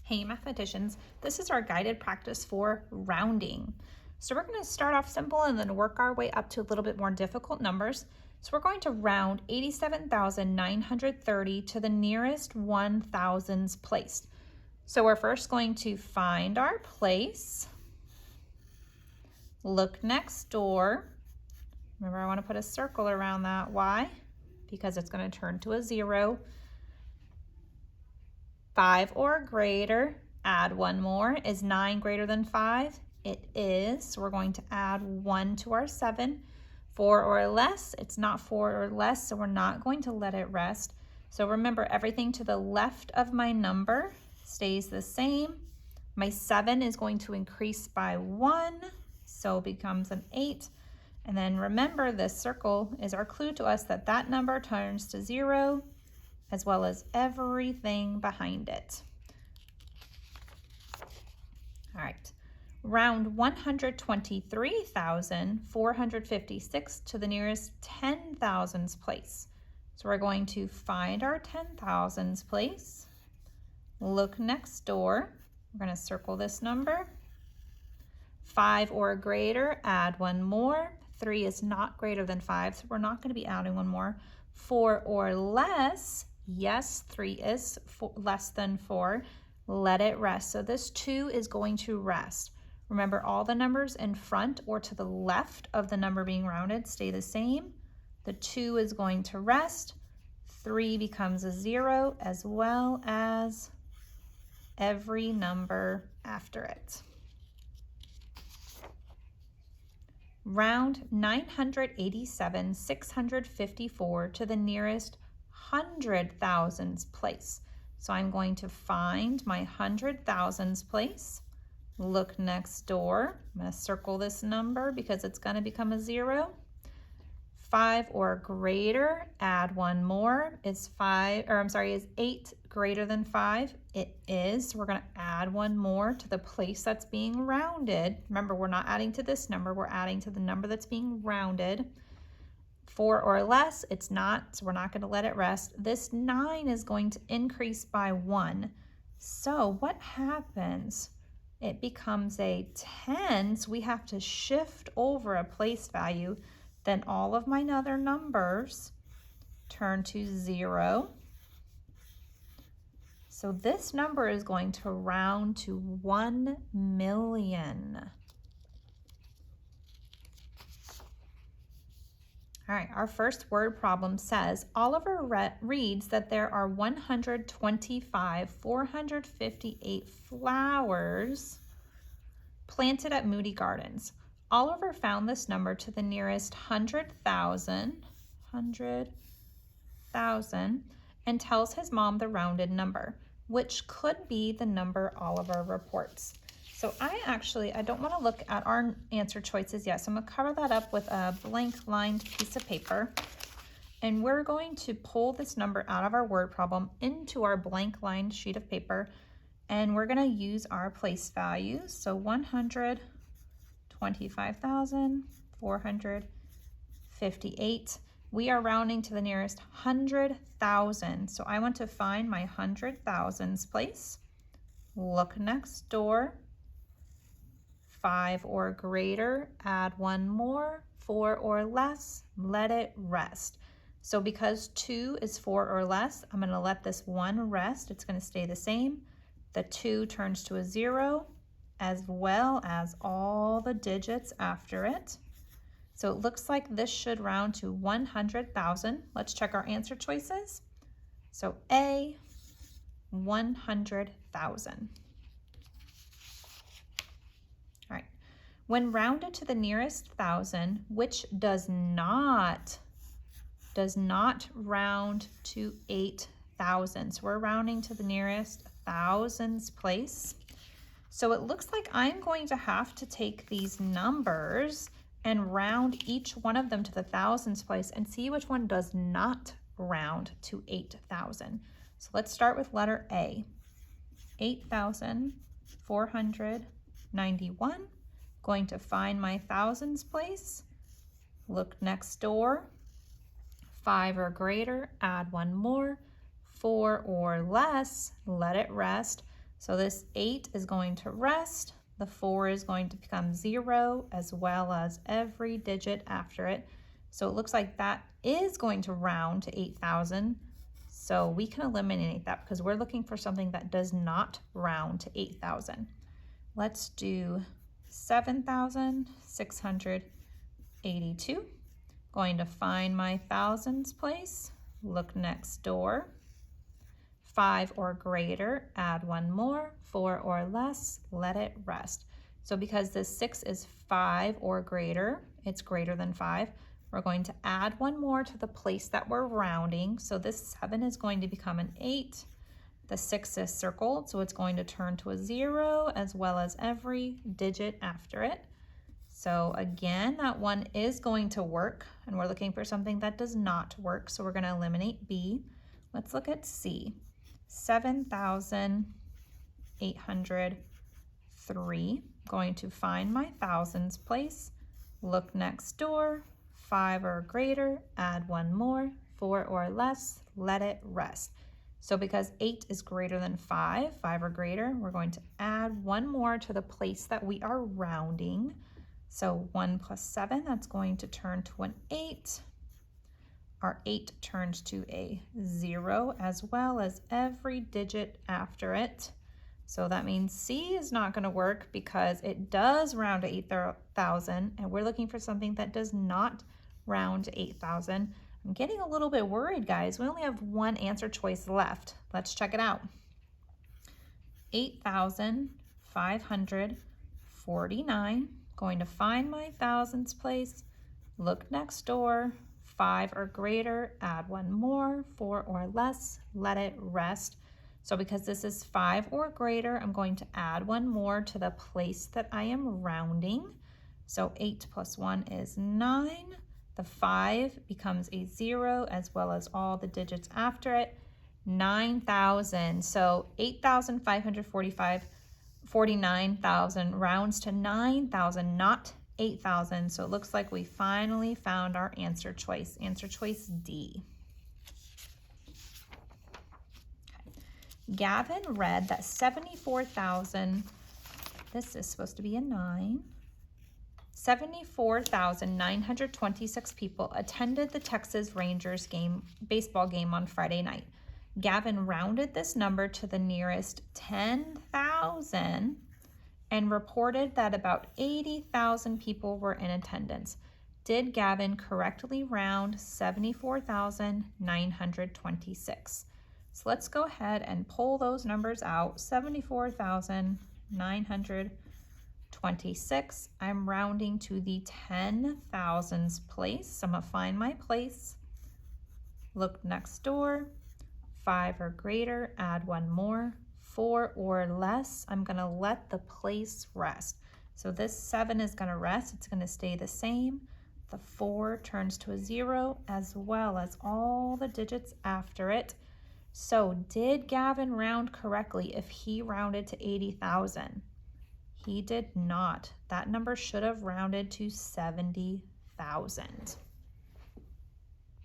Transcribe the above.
Hey mathematicians, this is our guided practice for rounding. So we're going to start off simple and then work our way up to a little bit more difficult numbers. So we're going to round 87,930 to the nearest 1,000s place. So we're first going to find our place, look next door. Remember, I want to put a circle around that. Why? Because it's going to turn to a 0. 5 or greater, add one more. Is 9 greater than 5? It is, so we're going to add 1 to our 7. 4 or less, it's not 4 or less, so we're not going to let it rest. So remember, everything to the left of my number stays the same. My 7 is going to increase by 1, so it becomes an 8. And then remember, this circle is our clue to us that that number turns to 0, as well as everything behind it. All right, round 123,456 to the nearest 10,000s place. So we're going to find our 10,000s place, look next door. We're going to circle this number. 5 or greater, add one more. 3 is not greater than 5, so we're not going to be adding one more. 4 or less, yes, 3 is less than 4. Let it rest. So this 2 is going to rest. Remember, all the numbers in front or to the left of the number being rounded stay the same. The 2 is going to rest. 3 becomes a 0, as well as every number after it. Round 987,654 to the nearest 100,000s place. So I'm going to find my 100,000s place, look next door. I'm going to circle this number because it's going to become a 0. 5 or greater, add one more. Is 8 greater than 5? It is. So we're going to add one more to the place that's being rounded. Remember, we're not adding to this number, we're adding to the number that's being rounded. 4 or less, it's not, so we're not going to let it rest. This 9 is going to increase by 1. So what happens? It becomes a 10, so we have to shift over a place value. Then all of my other numbers turn to 0. So this number is going to round to 1 million. All right, our first word problem says, Oliver reads that there are 125,458 flowers planted at Moody Gardens. Oliver found this number to the nearest 100,000, and tells his mom the rounded number, which could be the number Oliver reports. So I don't want to look at our answer choices yet, so I'm going to cover that up with a blank lined piece of paper, and we're going to pull this number out of our word problem into our blank lined sheet of paper, and we're going to use our place values. So 125,458. We are rounding to the nearest 100,000. So I want to find my 100,000s place. Look next door. 5 or greater, add one more. 4 or less, let it rest. So because 2 is 4 or less, I'm going to let this 1 rest. It's going to stay the same. The 2 turns to a 0, as well as all the digits after it. So it looks like this should round to 100,000. Let's check our answer choices. So A, 100,000. All right. When rounded to the nearest 1,000, which does not round to 8,000. So we're rounding to the nearest 1,000s place. So it looks like I'm going to have to take these numbers and round each one of them to the 1,000s place and see which one does not round to 8,000. So let's start with letter A. 8,491. Going to find my 1,000s place. Look next door. 5 or greater, add one more. 4 or less, let it rest. So this 8 is going to rest. The 4 is going to become 0 as well as every digit after it. So it looks like that is going to round to 8,000. So we can eliminate that because we're looking for something that does not round to 8,000. Let's do 7,682. Going to find my thousands place, look next door. 5 or greater, add 1 more. 4 or less, let it rest. So because this 6 is 5 or greater, it's greater than 5, we're going to add 1 more to the place that we're rounding. So this 7 is going to become an 8. The 6 is circled, so it's going to turn to a 0 as well as every digit after it. So again, that 1 is going to work, and we're looking for something that does not work, so we're going to eliminate B. Let's look at C. 7,803. Going to find my thousands place, look next door. 5 or greater, add 1 more. 4 or less, let it rest. So because 8 is greater than 5, 5 or greater, we're going to add 1 more to the place that we are rounding. So 1 plus 7, that's going to turn to an 8. Our 8 turns to a 0 as well as every digit after it. So that means C is not going to work because it does round to 8,000, and we're looking for something that does not round to 8,000. I'm getting a little bit worried, guys. We only have 1 answer choice left. Let's check it out. 8,549. Going to find my thousands place, look next door. 5 or greater, add 1 more. 4 or less, let it rest. So because this is 5 or greater, I'm going to add 1 more to the place that I am rounding. So 8 plus 1 is 9. The 5 becomes a 0 as well as all the digits after it. 9,000. So 49,000 rounds to 9,000, not 8,000. So it looks like we finally found our answer choice D. Okay. Gavin read that 74,000, this is supposed to be a 9, 74,926 people attended the Texas Rangers baseball game on Friday night. Gavin rounded this number to the nearest 10,000 and reported that about 80,000 people were in attendance. Did Gavin correctly round 74,926? So let's go ahead and pull those numbers out. 74,926. I'm rounding to the 10,000s place. So I'm going to find my place. Look next door. 5 or greater, add 1 more. 4 or less, I'm going to let the place rest. So this 7 is going to rest. It's going to stay the same. The 4 turns to a 0 as well as all the digits after it. So did Gavin round correctly if he rounded to 80,000? He did not. That number should have rounded to 70,000.